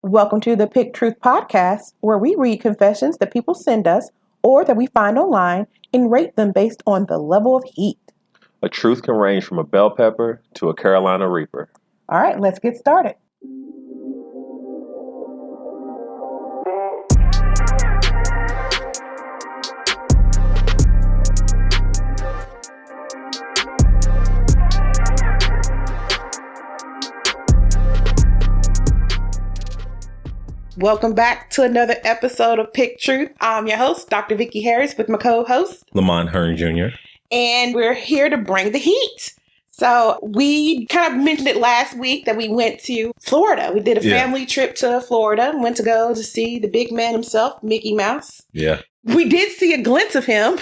Welcome to the Pick Truth Podcast, where we read confessions that people send us or that we find online and rate them based on the level of heat. A truth can range from a bell pepper to a Carolina Reaper. All right, let's get started. Welcome back to another episode of Pick Truth. I'm your host, Dr. Vicky Harris, with my co-host, LaMont Hearn Jr. And we're here to bring the heat. So we kind of mentioned it last week that we went to Florida. We did a family trip to Florida and went to go to see the big man himself, Mickey Mouse. Yeah. We did see a glimpse of him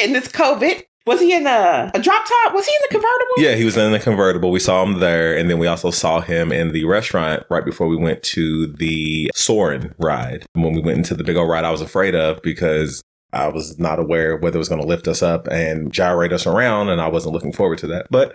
in this COVID. Was he in a drop top? Was he in the convertible? Yeah, he was in the convertible. We saw him there. And then we also saw him in the restaurant right before we went to the Soarin' ride. When we went into the big old ride I was afraid of because I was not aware whether it was going to lift us up and gyrate us around. And I wasn't looking forward to that. But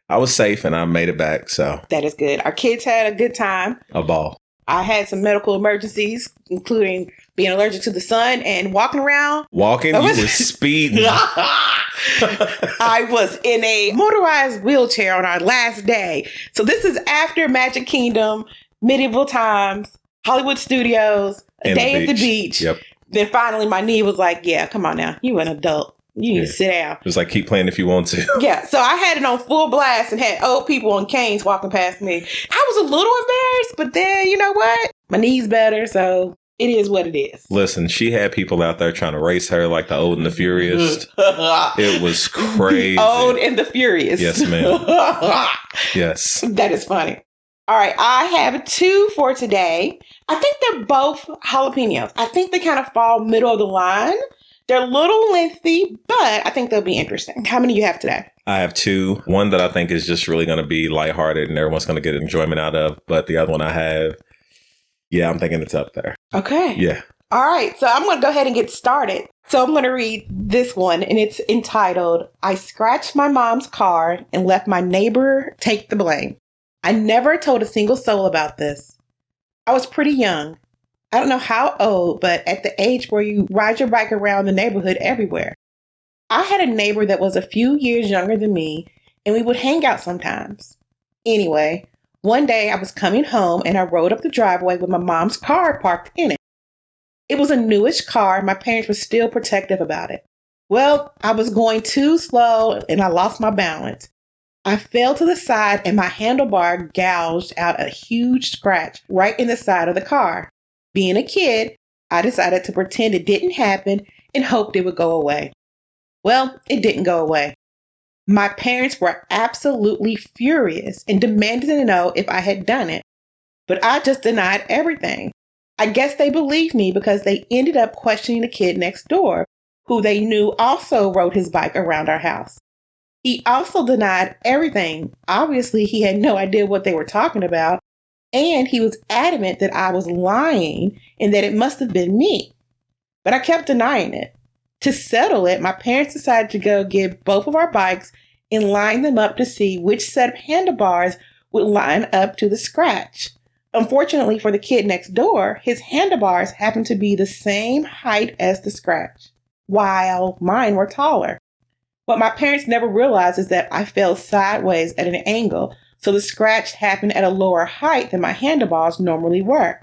I was safe and I made it back. So that is good. Our kids had a good time. A ball. I had some medical emergencies, including being allergic to the sun and walking around. You were speeding. I was in a motorized wheelchair on our last day. So this is after Magic Kingdom, medieval times, Hollywood Studios, a day at the beach. Yep. Then finally my knee was like, yeah, come on now. You an adult. You need to sit down. It was like, keep playing if you want to. Yeah. So I had it on full blast and had old people on canes walking past me. I was a little embarrassed, but then you know what? My knee's better. So it is what it is. Listen, she had people out there trying to race her like the Old and the Furious. It was crazy. Old and the Furious. Yes, ma'am. Yes. That is funny. All right. I have two for today. I think they're both jalapenos. I think they kind of fall middle of the line. They're a little lengthy, but I think they'll be interesting. How many do you have today? I have two. One that I think is just really going to be lighthearted and everyone's going to get enjoyment out of. But the other one I have, I'm thinking it's up there. Okay. Yeah. All right. So I'm going to go ahead and get started. So I'm going to read this one, and it's entitled, I Scratched My Mom's Car and Left My Neighbor Take the Blame. I never told a single soul about this. I was pretty young. I don't know how old, but at the age where you ride your bike around the neighborhood everywhere. I had a neighbor that was a few years younger than me, and we would hang out sometimes. Anyway, one day I was coming home and I rode up the driveway with my mom's car parked in it. It was a newish car. My parents were still protective about it. Well, I was going too slow and I lost my balance. I fell to the side and my handlebar gouged out a huge scratch right in the side of the car. Being a kid, I decided to pretend it didn't happen and hoped it would go away. Well, it didn't go away. My parents were absolutely furious and demanded to know if I had done it. But I just denied everything. I guess they believed me because they ended up questioning the kid next door, who they knew also rode his bike around our house. He also denied everything. Obviously, he had no idea what they were talking about. And he was adamant that I was lying and that it must have been me. But I kept denying it. To settle it, my parents decided to go get both of our bikes and line them up to see which set of handlebars would line up to the scratch. Unfortunately for the kid next door, his handlebars happened to be the same height as the scratch, while mine were taller. What my parents never realized is that I fell sideways at an angle, so the scratch happened at a lower height than my handlebars normally were.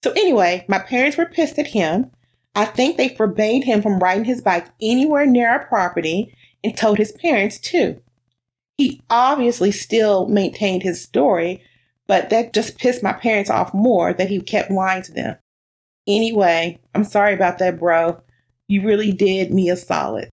So anyway, my parents were pissed at him. I think they forbade him from riding his bike anywhere near our property and told his parents too. He obviously still maintained his story, but that just pissed my parents off more that he kept lying to them. Anyway, I'm sorry about that, bro. You really did me a solid.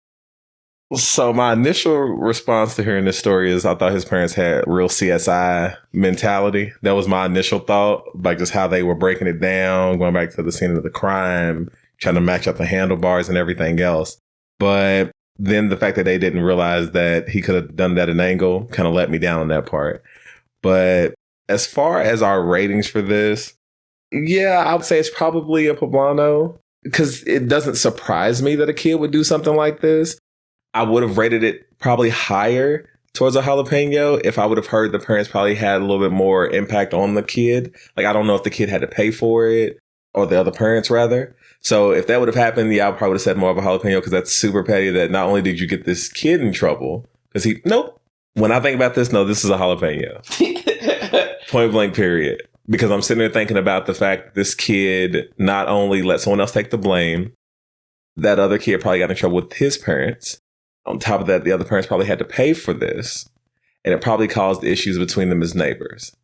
So my initial response to hearing this story is I thought his parents had real CSI mentality. That was my initial thought, like just how they were breaking it down, going back to the scene of the crime, trying to match up the handlebars and everything else. But then the fact that they didn't realize that he could have done that at an angle kind of let me down on that part. But as far as our ratings for this, I would say it's probably a Poblano because it doesn't surprise me that a kid would do something like this. I would have rated it probably higher towards a jalapeno if I would have heard the parents probably had a little bit more impact on the kid. Like, I don't know if the kid had to pay for it or the other parents rather. So if that would have happened, yeah, I probably would have said more of a jalapeno because that's super petty that not only did you get this kid in trouble, because nope. When I think about this, no, this is a jalapeno. Point blank, period. Because I'm sitting there thinking about the fact that this kid not only let someone else take the blame, that other kid probably got in trouble with his parents. On top of that, the other parents probably had to pay for this. And it probably caused issues between them as neighbors.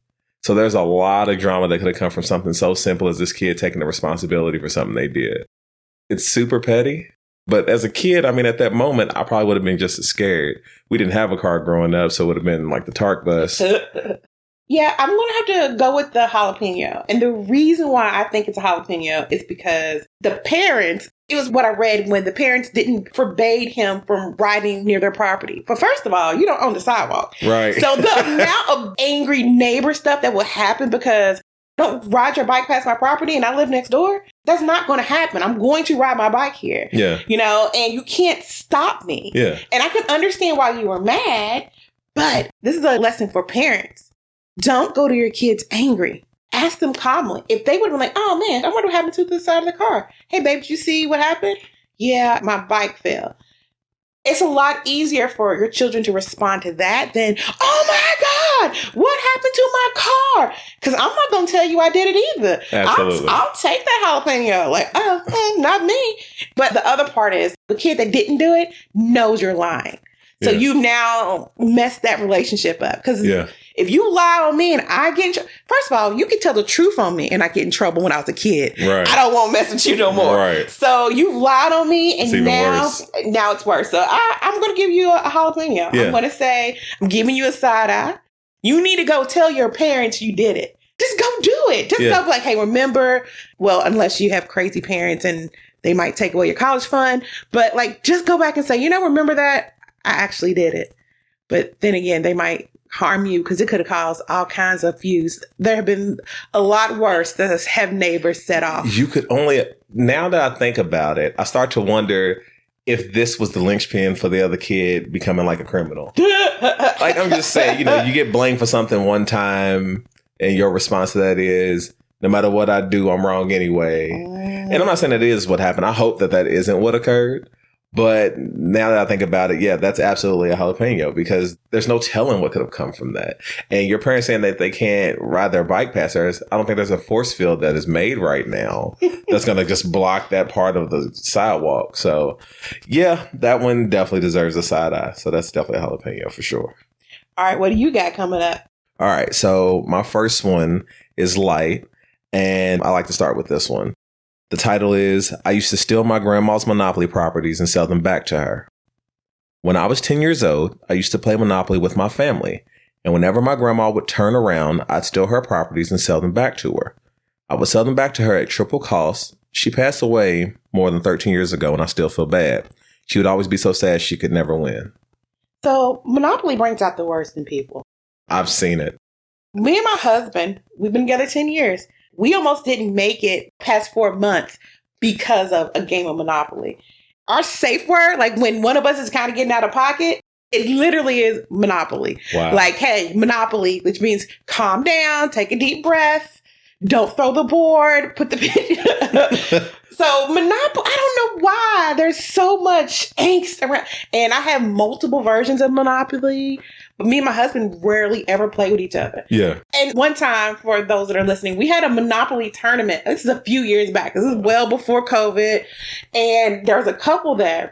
So there's a lot of drama that could have come from something so simple as this kid taking the responsibility for something they did. It's super petty. But as a kid, I mean, at that moment, I probably would have been just as scared. We didn't have a car growing up, so it would have been like the Tark bus. Yeah, I'm going to have to go with the jalapeno. And the reason why I think it's a jalapeno is because the parents, it was what I read when the parents didn't forbade him from riding near their property. But first of all, you don't own the sidewalk. Right. So the amount of angry neighbor stuff that will happen because don't ride your bike past my property and I live next door, that's not going to happen. I'm going to ride my bike here. Yeah. You know, and you can't stop me. Yeah. And I can understand why you were mad, but this is a lesson for parents. Don't go to your kids angry. Ask them calmly. If they would have been like, oh man, I wonder what happened to the side of the car. Hey babe, did you see what happened? Yeah, my bike fell. It's a lot easier for your children to respond to that than, oh my God, what happened to my car? Because I'm not going to tell you I did it either. Absolutely. I'll take that jalapeno. Like, not me. But the other part is the kid that didn't do it knows you're lying. So you've now messed that relationship up. Because if you lie on me and I get in trouble, first of all, you can tell the truth on me and I get in trouble when I was a kid. Right. I don't want to mess with you no more. Right. So you've lied on me and now it's worse. So I'm going to give you a jalapeno. Yeah. I'm going to say, I'm giving you a side eye. You need to go tell your parents you did it. Just go do it. Just go be like, hey, remember, well, unless you have crazy parents and they might take away your college fund. But like, just go back and say, remember that? I actually did it. But then again, they might harm you because it could have caused all kinds of feuds. There have been a lot worse that have neighbors set off. You could only, now that I think about it, I start to wonder if this was the linchpin for the other kid becoming like a criminal. Like, I'm just saying, you get blamed for something one time and your response to that is, no matter what I do, I'm wrong anyway. And I'm not saying that is what happened. I hope that isn't what occurred. But now that I think about it, yeah, that's absolutely a jalapeno because there's no telling what could have come from that. And your parents saying that they can't ride their bike past us, I don't think there's a force field that is made right now that's going to just block that part of the sidewalk. So, yeah, that one definitely deserves a side eye. So that's definitely a jalapeno for sure. All right, what do you got coming up? All right, so my first one is light, and I like to start with this one. The title is, I used to steal my grandma's Monopoly properties and sell them back to her. When I was 10 years old, I used to play Monopoly with my family, and whenever my grandma would turn around, I'd steal her properties and sell them back to her. I would sell them back to her at triple cost. She passed away more than 13 years ago, and I still feel bad. She would always be so sad she could never win. So Monopoly brings out the worst in people. I've seen it. Me and my husband, we've been together 10 years. We almost didn't make it past 4 months because of a game of Monopoly. Our safe word, like when one of us is kind of getting out of pocket, it literally is Monopoly. Wow. Like, hey, Monopoly, which means calm down, take a deep breath, don't throw the board, put the pin. So Monopoly, I don't know why there's so much angst around. And I have multiple versions of Monopoly. But me and my husband rarely ever play with each other. Yeah. And one time, for those that are listening, we had a Monopoly tournament. This is a few years back. This is well before COVID. And there was a couple there,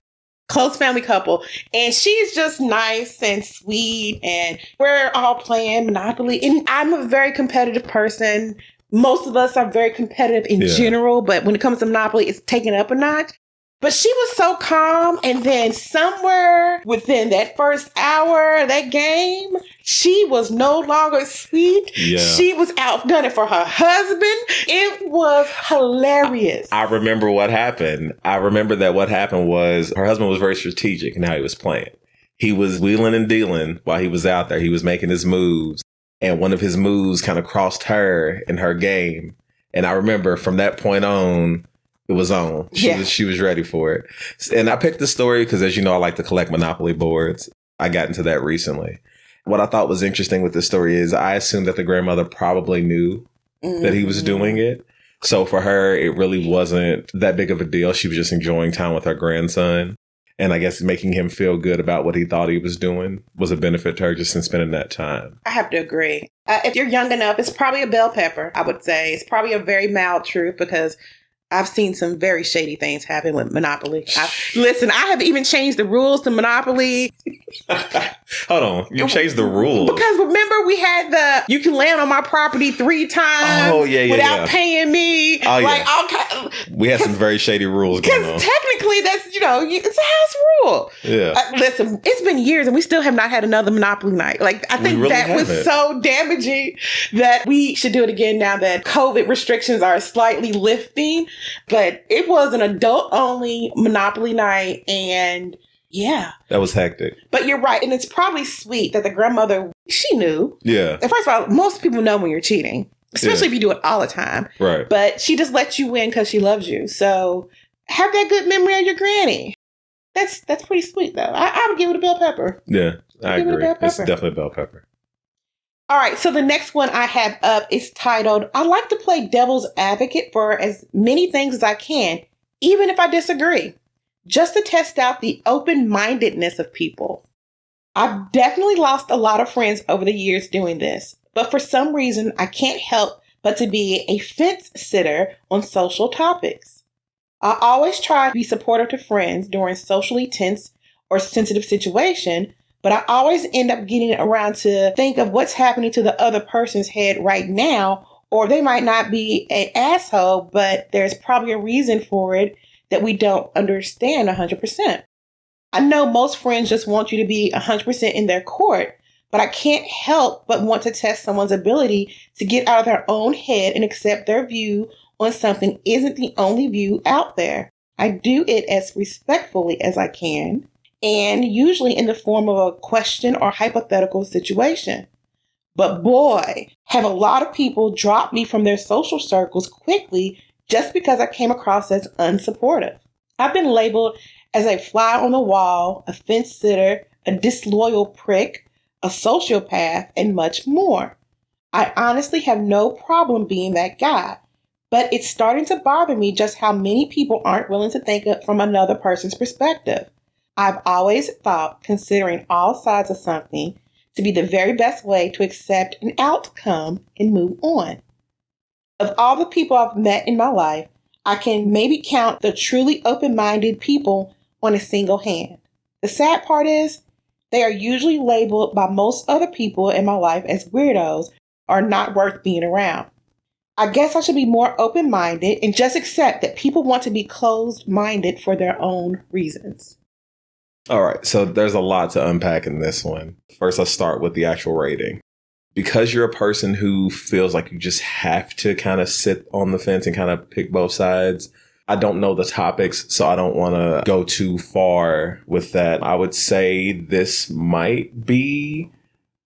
close family couple. And she's just nice and sweet. And we're all playing Monopoly. And I'm a very competitive person. Most of us are very competitive in general. But when it comes to Monopoly, it's taken up a notch. But she was so calm, and then somewhere within that first hour of that game, she was no longer sweet. Yeah. She was outgunning for her husband. It was hilarious. I remember what happened. I remember that what happened was her husband was very strategic in how he was playing. He was wheeling and dealing while he was out there. He was making his moves, and one of his moves kind of crossed her in her game. And I remember from that point on, it was on. She was ready for it. And I picked the story because, as you know, I like to collect Monopoly boards. I got into that recently. What I thought was interesting with this story is I assumed that the grandmother probably knew that he was doing it. So for her, it really wasn't that big of a deal. She was just enjoying time with her grandson. And I guess making him feel good about what he thought he was doing was a benefit to her just in spending that time. I have to agree. If you're young enough, it's probably a bell pepper, I would say. It's probably a very mild truth because I've seen some very shady things happen with Monopoly. Listen, I have even changed the rules to Monopoly. Hold on. You changed the rules. Because remember we had you can land on my property 3 times without paying me. Oh, yeah. We had some very shady rules going on. Because technically that's, it's a house rule. Yeah. Listen, it's been years and we still have not had another Monopoly night. Like, I think that was so damaging that we should do it again now that COVID restrictions are slightly lifting. But it was an adult-only Monopoly night, and yeah. That was hectic. But you're right, and it's probably sweet that the grandmother, she knew. Yeah. And first of all, most people know when you're cheating, especially if you do it all the time. Right. But she just lets you win because she loves you. So have that good memory of your granny. That's pretty sweet, though. I would give it a bell pepper. Yeah, I agree. It's definitely a bell pepper. All right, so the next one I have up is titled, I like to play devil's advocate for as many things as I can, even if I disagree, just to test out the open-mindedness of people. I've definitely lost a lot of friends over the years doing this, but for some reason, I can't help but to be a fence sitter on social topics. I always try to be supportive to friends during socially tense or sensitive situations, but I always end up getting around to think of what's happening to the other person's head right now, or they might not be an asshole, but there's probably a reason for it that we don't understand 100%. I know most friends just want you to be 100% in their court, but I can't help but want to test someone's ability to get out of their own head and accept their view on something isn't the only view out there. I do it as respectfully as I can, and usually in the form of a question or hypothetical situation. But boy, have a lot of people dropped me from their social circles quickly just because I came across as unsupportive. I've been labeled as a fly on the wall, a fence sitter, a disloyal prick, a sociopath, and much more. I honestly have no problem being that guy, but it's starting to bother me just how many people aren't willing to think of from another person's perspective. I've always thought considering all sides of something to be the very best way to accept an outcome and move on. Of all the people I've met in my life, I can maybe count the truly open-minded people on a single hand. The sad part is, they are usually labeled by most other people in my life as weirdos or not worth being around. I guess I should be more open-minded and just accept that people want to be closed-minded for their own reasons. All right, so there's a lot to unpack in this one. First, let's start with the actual rating. Because you're a person who feels like you just have to kind of sit on the fence and kind of pick both sides, I don't know the topics, so I don't want to go too far with that. I would say this might be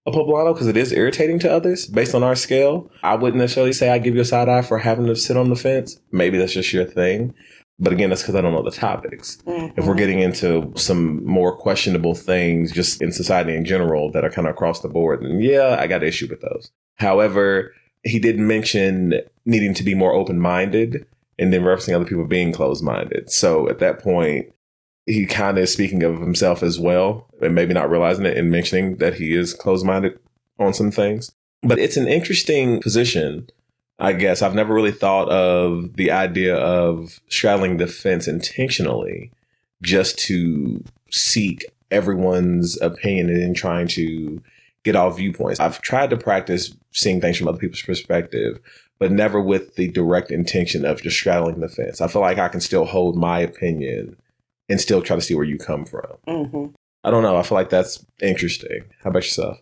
a Poblano because it is irritating to others based on our scale. I wouldn't necessarily say I give you a side eye for having to sit on the fence. Maybe that's just your thing. But again, that's because I don't know the topics. Mm-hmm. If we're getting into some more questionable things just in society in general that are kind of across the board, then yeah, I got an issue with those. However, he did mention needing to be more open-minded and then referencing other people being closed-minded. So at that point, he kind of is speaking of himself as well and maybe not realizing it and mentioning that he is closed-minded on some things. But it's an interesting position. I guess I've never really thought of the idea of straddling the fence intentionally just to seek everyone's opinion and then trying to get all viewpoints. I've tried to practice seeing things from other people's perspective, but never with the direct intention of just straddling the fence. I feel like I can still hold my opinion and still try to see where you come from. Mm-hmm. I don't know. I feel like that's interesting. How about yourself?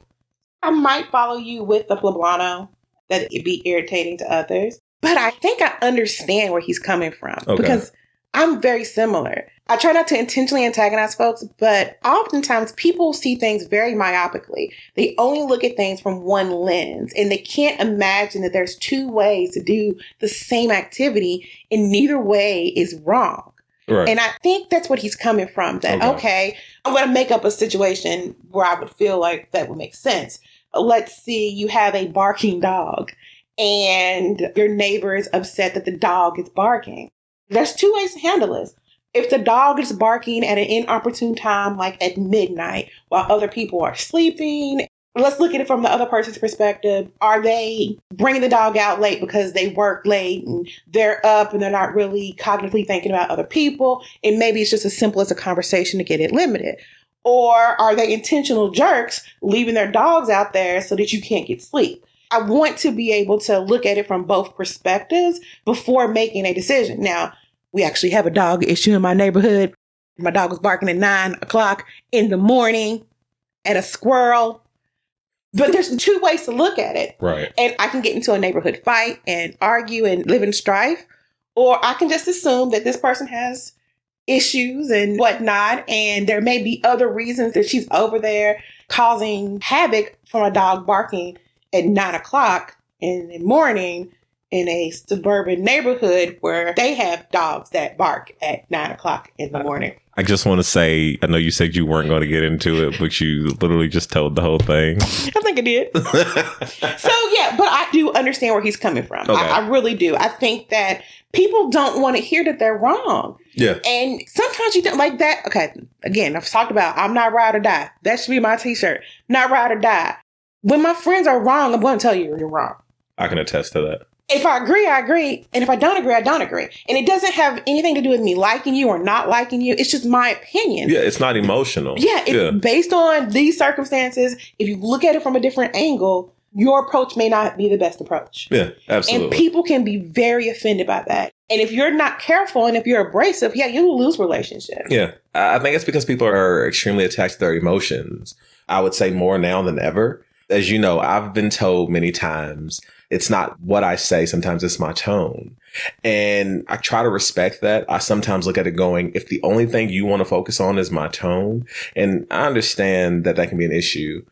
I might follow you with the Poblano. That it'd be irritating to others. But I think I understand where he's coming from because I'm very similar. I try not to intentionally antagonize folks, but oftentimes people see things very myopically. They only look at things from one lens and they can't imagine that there's two ways to do the same activity and neither way is wrong. Right. And I think that's what he's coming from. That, okay, I'm going to make up a situation where I would feel like that would make sense. Let's see, you have a barking dog and your neighbor is upset that the dog is barking. There's two ways to handle this. If the dog is barking at an inopportune time, like at midnight, while other people are sleeping, let's look at it from the other person's perspective. Are they bringing the dog out late because they work late and they're up and they're not really cognitively thinking about other people? And maybe it's just as simple as a conversation to get it limited. Or are they intentional jerks leaving their dogs out there so that you can't get sleep? I want to be able to look at it from both perspectives before making a decision. Now, we actually have a dog issue in my neighborhood. My dog was barking at 9 o'clock in the morning at a squirrel. But there's two ways to look at it. Right. And I can get into a neighborhood fight and argue and live in strife. Or I can just assume that this person has issues and whatnot. And there may be other reasons that she's over there causing havoc from a dog barking at 9 o'clock in the morning in a suburban neighborhood where they have dogs that bark at 9 o'clock in the morning. I just want to say, I know you said you weren't going to get into it, but you literally just told the whole thing. I think I did. So, yeah, but I do understand where he's coming from. Okay. I really do. I think that people don't want to hear that they're wrong. Yeah. And sometimes you don't like that. Okay, again, I've talked about I'm not ride or die. That should be my t-shirt. Not ride or die. When my friends are wrong, I'm going to tell you you're wrong. I can attest to that. If I agree, I agree. And if I don't agree, I don't agree. And it doesn't have anything to do with me liking you or not liking you. It's just my opinion. Yeah, it's not emotional. Yeah, based on these circumstances, if you look at it from a different angle, your approach may not be the best approach. Yeah, absolutely. And people can be very offended by that. And if you're not careful and if you're abrasive, yeah, you'll lose relationships. Yeah, I think it's because people are extremely attached to their emotions. I would say more now than ever. As you know, I've been told many times, it's not what I say. Sometimes it's my tone. And I try to respect that. I sometimes look at it going, if the only thing you want to focus on is my tone, and I understand that that can be an issue,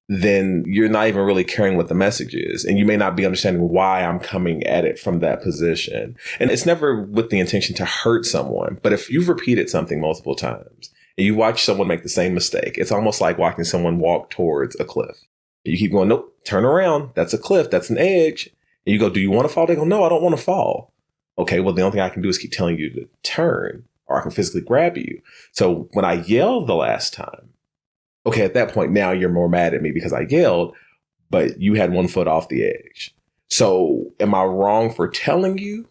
then you're not even really caring what the message is. And you may not be understanding why I'm coming at it from that position. And it's never with the intention to hurt someone. But if you've repeated something multiple times and you watch someone make the same mistake, it's almost like watching someone walk towards a cliff. You keep going, nope, turn around. That's a cliff. That's an edge. And you go, do you want to fall? They go, no, I don't want to fall. Okay, well, the only thing I can do is keep telling you to turn, or I can physically grab you. So when I yelled the last time, okay, at that point, now you're more mad at me because I yelled, but you had 1 foot off the edge. So am I wrong for telling you?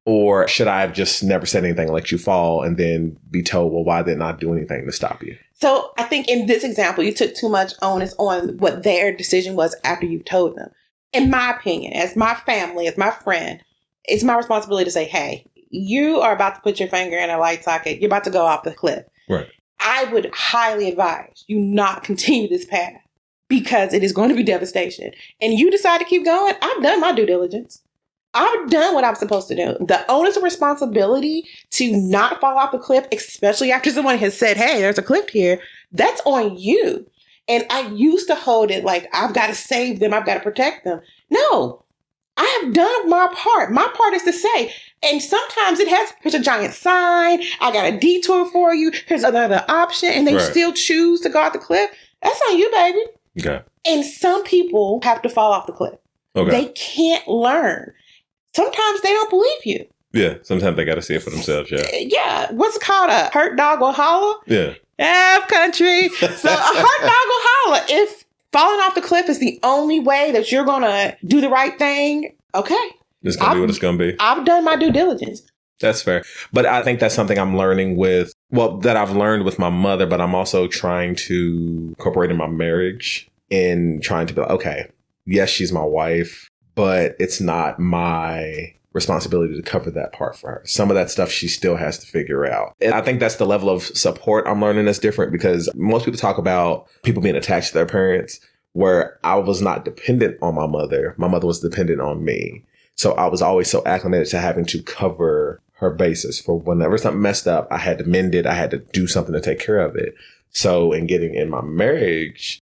Or should I have just never said anything, let you fall, and then be told, well, why didn't I do anything to stop you? So I think in this example, you took too much onus on what their decision was after you told them. In my opinion, as my family, as my friend, it's my responsibility to say, hey, you are about to put your finger in a light socket. You're about to go off the cliff. Right. I would highly advise you not continue this path because it is going to be devastation. And you decide to keep going. I've done my due diligence. I've done what I'm supposed to do. The onus of responsibility to not fall off the cliff, especially after someone has said, hey, there's a cliff here, that's on you. And I used to hold it like, I've got to save them. I've got to protect them. No, I have done my part. My part is to say, and sometimes it has, here's a giant sign. I got a detour for you. Here's another option. And they still choose to go off the cliff. That's on you, baby. Okay. And some people have to fall off the cliff. Okay. They can't learn. Sometimes they don't believe you. Yeah, sometimes they got to see it for themselves, yeah. Yeah, what's it called? A hurt dog will holler? Yeah. F country. So a hurt dog will holler. If falling off the cliff is the only way that you're going to do the right thing, okay. It's going to be what it's going to be. I've done my due diligence. That's fair. But I think that's something I'm learning with, well, that I've learned with my mother, but I'm also trying to incorporate in my marriage and trying to be like, okay, yes, she's my wife, but it's not my responsibility to cover that part for her. Some of that stuff she still has to figure out. And I think that's the level of support I'm learning that's different, because most people talk about people being attached to their parents, where I was not dependent on my mother. My mother was dependent on me. So I was always so acclimated to having to cover her bases for whenever something messed up, I had to mend it. I had to do something to take care of it. So in getting in my marriage,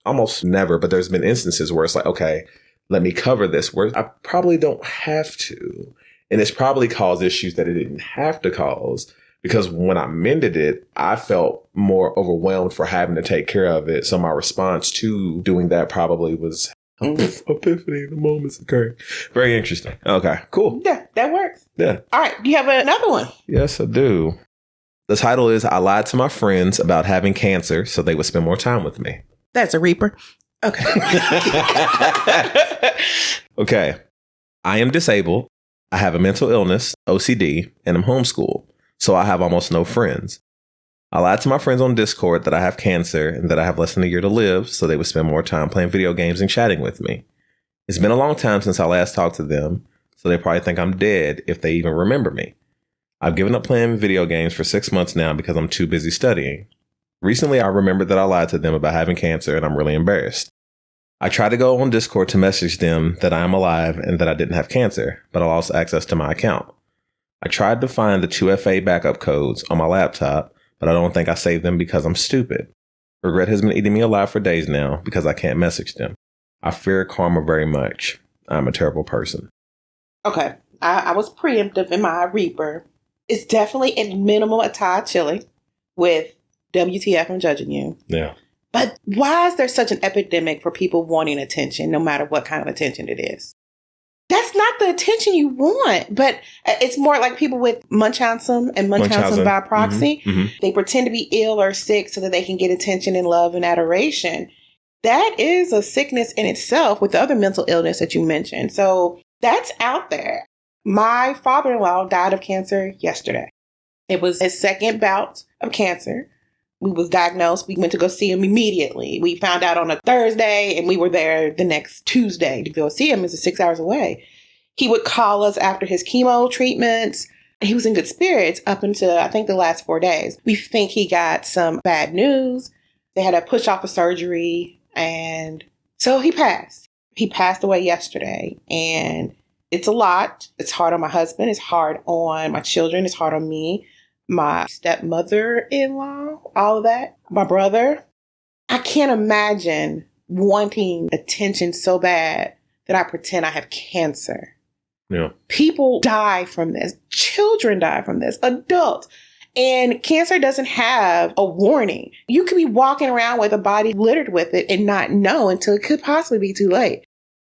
almost never, but there's been instances where it's like, okay, let me cover this, where I probably don't have to. And it's probably caused issues that it didn't have to cause, Because when I mended it, I felt more overwhelmed for having to take care of it. So my response to doing that probably was epiphany, the moment's occurring. Very interesting. Okay, cool. Yeah, that works. Yeah. All right. Do you have another one? Yes, I do. The title is I Lied to My Friends About Having Cancer So They Would Spend More Time With Me. That's a reaper. Okay. Okay. I am disabled. I have a mental illness, OCD, and I'm homeschooled. So I have almost no friends. I lied to my friends on Discord that I have cancer and that I have less than a year to live, so they would spend more time playing video games and chatting with me. It's been a long time since I last talked to them, so they probably think I'm dead if they even remember me. I've given up playing video games for 6 months now because I'm too busy studying. Recently, I remembered that I lied to them about having cancer, and I'm really embarrassed. I tried to go on Discord to message them that I am alive and that I didn't have cancer, but I lost access to my account. I tried to find the 2FA backup codes on my laptop, but I don't think I saved them because I'm stupid. Regret has been eating me alive for days now because I can't message them. I fear karma very much. I'm a terrible person. Okay. I was preemptive in my Reaper. It's definitely at minimal a Thai chili with WTF, I'm judging you. Yeah. But why is there such an epidemic for people wanting attention, no matter what kind of attention it is? That's not the attention you want, but it's more like people with Munchausen and Munchausen by proxy. Mm-hmm. They pretend to be ill or sick so that they can get attention and love and adoration. That is a sickness in itself with the other mental illness that you mentioned. So that's out there. My father-in-law died of cancer yesterday. It was his second bout of cancer. We was diagnosed. We went to go see him immediately. We found out on a Thursday and we were there the next Tuesday to go see him. It's 6 hours away. He would call us after his chemo treatments. He was in good spirits up until, I think, the last 4 days. We think he got some bad news. They had to push off a surgery. And so he passed. He passed away yesterday. And it's a lot. It's hard on my husband. It's hard on my children. It's hard on me. My stepmother-in-law, all of that, my brother. I can't imagine wanting attention so bad that I pretend I have cancer. Yeah. People die from this. Children die from this. Adults. And cancer doesn't have a warning. You could be walking around with a body littered with it and not know until it could possibly be too late.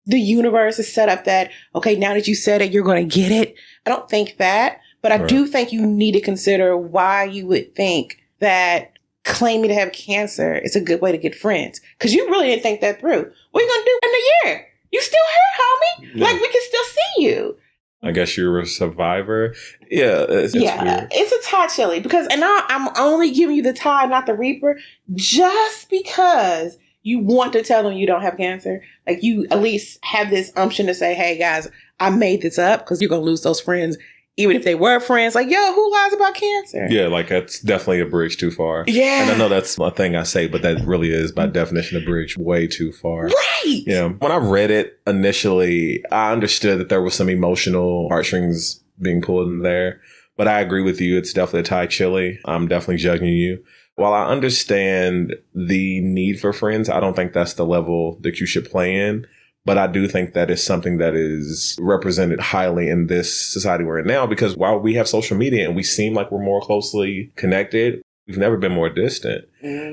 The universe is set up that, okay, now that you said it, you're going to get it. I don't think that. But I do think you need to consider why you would think that claiming to have cancer is a good way to get friends. Because you really didn't think that through. What are you going to do in a year? You still here, homie. Yeah. Like, we can still see you. I guess you're a survivor. Yeah. It's weird. It's a Thai chili. Because, and I'm only giving you the Thai, not the Reaper, just because you want to tell them you don't have cancer. Like, you at least have this umption to say, hey, guys, I made this up because you're going to lose those friends. Even if they were friends, like, yo, who lies about cancer? Yeah, like that's definitely a bridge too far. Yeah. And I know that's a thing I say, but that really is by definition a bridge way too far. Right. Yeah. When I read it initially, I understood that there was some emotional heartstrings being pulled in there. But I agree with you. It's definitely a Thai chili. I'm definitely judging you. While I understand the need for friends, I don't think that's the level that you should play in. But I do think that is something that is represented highly in this society we're in now, because while we have social media and we seem like we're more closely connected, we've never been more distant.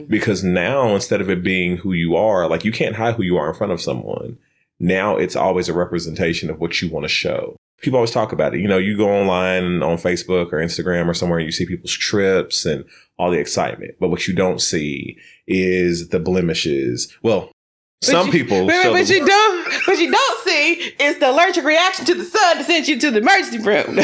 Because now, instead of it being who you are, like you can't hide who you are in front of someone. Now it's always a representation of what you want to show. People always talk about it. You know, you go online on Facebook or Instagram or somewhere and you see people's trips and all the excitement. But what you don't see is the blemishes. Well, some people. But you don't see is the allergic reaction to the sun that sends you to the emergency room.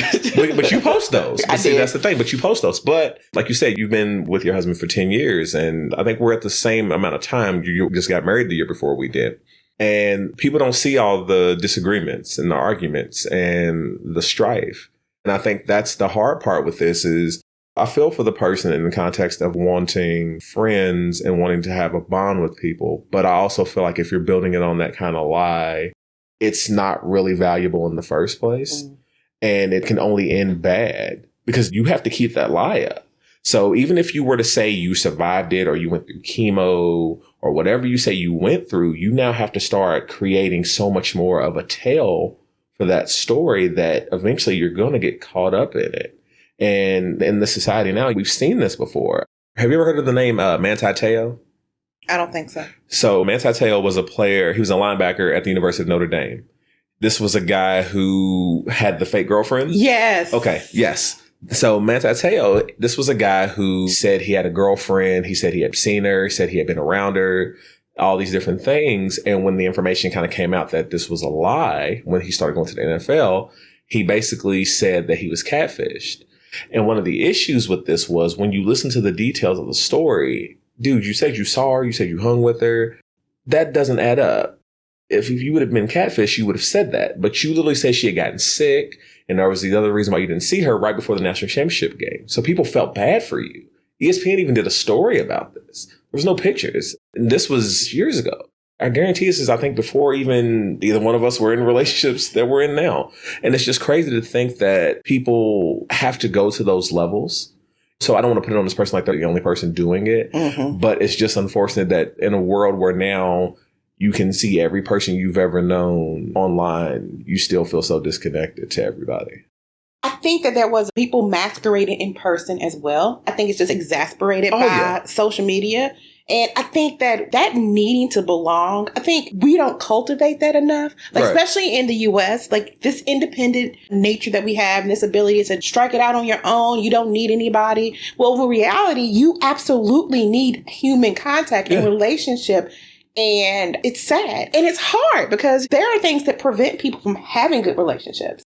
but you post those. But see, that's the thing. But you post those. But like you said, you've been with your husband for 10 years. And I think we're at the same amount of time. You just got married the year before we did. And people don't see all the disagreements and the arguments and the strife. And I think that's the hard part with this is I feel for the person in the context of wanting friends and wanting to have a bond with people. But I also feel like if you're building it on that kind of lie, it's not really valuable in the first place. And it can only end bad because you have to keep that lie up. So even if you were to say you survived it or you went through chemo or whatever you say you went through, you now have to start creating so much more of a tale for that story that eventually you're going to get caught up in it. And in the society now, we've seen this before. Have you ever heard of the name Manti Te'o? I don't think so. So Manti Te'o was a player. He was a linebacker at the University of Notre Dame. This was a guy who had the fake girlfriend. Yes. Okay. Yes. So Manti Te'o, this was a guy who said he had a girlfriend. He said he had seen her. He said he had been around her, all these different things. And when the information kind of came out that this was a lie, when he started going to the NFL, he basically said that he was catfished. And one of the issues with this was when you listen to the details of the story, dude, you said you saw her, you said you hung with her. That doesn't add up. If you would have been catfish, you would have said that. But you literally said she had gotten sick. And there was the other reason why you didn't see her right before the national championship game. So people felt bad for you. ESPN even did a story about this. There was no pictures. And this was years ago. I guarantee this is, I think, before even either one of us were in relationships that we're in now. And it's just crazy to think that people have to go to those levels. So I don't want to put it on this person like they're the only person doing it. Mm-hmm. But it's just unfortunate that in a world where now you can see every person you've ever known online, you still feel so disconnected to everybody. I think that there was people masquerading in person as well. I think it's just exasperated by social media. And I think that needing to belong, I think we don't cultivate that enough. Like, especially in the U.S., like this independent nature that we have and this ability to strike it out on your own. You don't need anybody. Well, in reality, you absolutely need human contact and relationship. And it's sad. And it's hard because there are things that prevent people from having good relationships.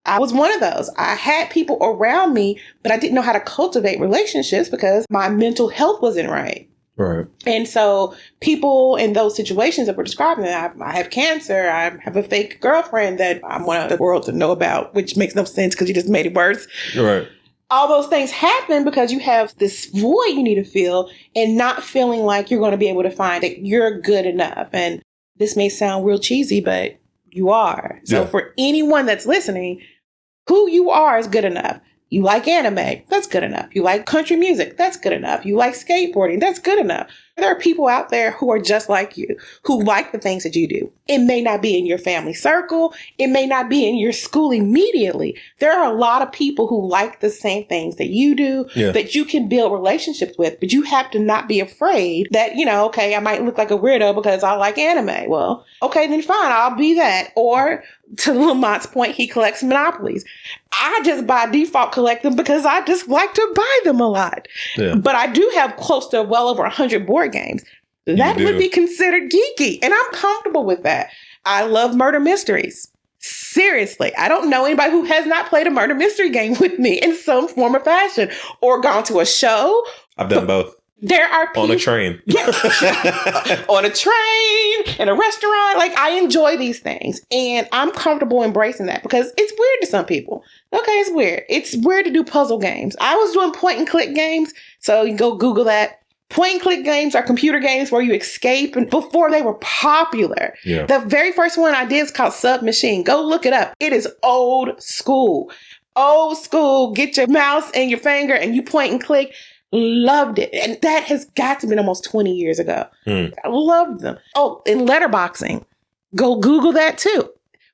I was one of those. I had people around me, but I didn't know how to cultivate relationships because my mental health wasn't right. Right. And so people in those situations that we're describing, I have cancer, I have a fake girlfriend that I want the world to know about, which makes no sense because you just made it worse. Right. All those things happen because you have this void you need to fill and not feeling like you're going to be able to find that you're good enough. And this may sound real cheesy, but you are. So for anyone that's listening, who you are is good enough. You like anime, that's good enough. You like country music, that's good enough. You like skateboarding, that's good enough. There are people out there who are just like you, who like the things that you do. It may not be in your family circle. It may not be in your school immediately. There are a lot of people who like the same things that you do, that you can build relationships with, but you have to not be afraid that, okay, I might look like a weirdo because I like anime. Well, okay, then fine, I'll be that. Or to Lamont's point, he collects Monopolies. I just by default collect them because I just like to buy them a lot. Yeah. But I do have close to well over 100 board games. That would be considered geeky. And I'm comfortable with that. I love murder mysteries. Seriously, I don't know anybody who has not played a murder mystery game with me in some form or fashion or gone to a show. I've done both. There are people on a train. On a train, in a restaurant. Like, I enjoy these things. And I'm comfortable embracing that because it's weird to some people. Okay, it's weird. It's weird to do puzzle games. I was doing point and click games. So you can go Google that. Point and click games are computer games where you escape. And before they were popular. Yeah. The very first one I did is called Submachine. Go look it up. It is old school. Old school. Get your mouse and your finger and you point and click. Loved it. And that has got to be almost 20 years ago. I loved them. Oh, and letterboxing. Go Google that too.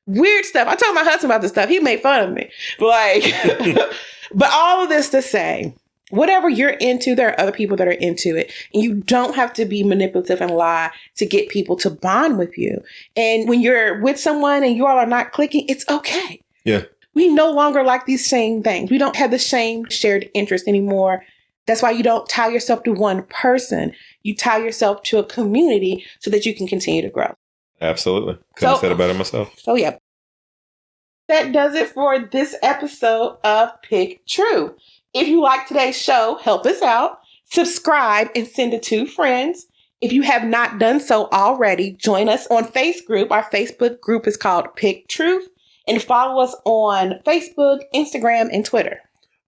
Weird stuff. I told my husband about this stuff. He made fun of me. But all of this to say, whatever you're into, there are other people that are into it. And you don't have to be manipulative and lie to get people to bond with you. And when you're with someone and you all are not clicking, it's okay. Yeah. We no longer like these same things. We don't have the same shared interest anymore. That's why you don't tie yourself to one person. You tie yourself to a community so that you can continue to grow. Absolutely. Couldn't have said it better myself. So, yeah. That does it for this episode of Pick True. If you like today's show, help us out. Subscribe and send it to friends. If you have not done so already, join us on Facebook. Our Facebook group is called Pick Truth. And follow us on Facebook, Instagram, and Twitter.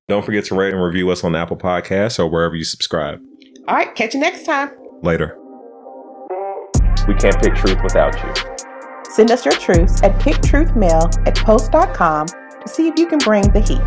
Don't forget to rate and review us on Apple Podcasts or wherever you subscribe. All right. Catch you next time. Later. We can't pick truth without you. Send us your truths at picktruthmail@post.com to see if you can bring the heat.